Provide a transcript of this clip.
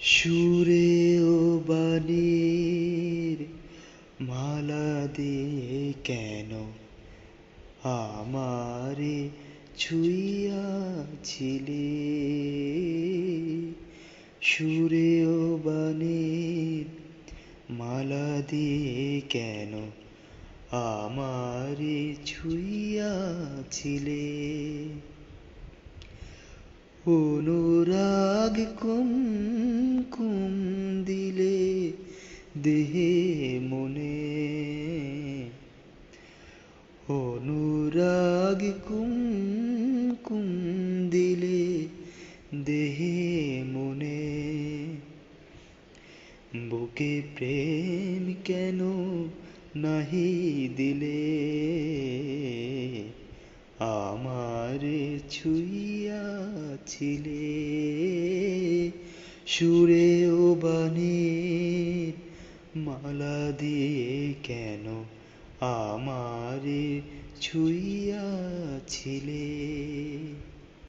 সুরে ও বাণীর মালা দিয়ে কেন আমারে ছুঁইয়াছিলে? সুরে ও বাণীর মালা দিয়ে কেন আমারে ছুঁইয়াছিলে? অনুরাগ কুমকুম দিলে দেহে মনে, অনুরাগ কুমকুম দিলে দেহে মনে। বুকে প্রেম কেন নাহি দিলে? আমারে ছুঁইয়াছিলে। সুরে ও বাণীর মালা দিয়ে কেন আমারে ছুঁইয়াছিলে?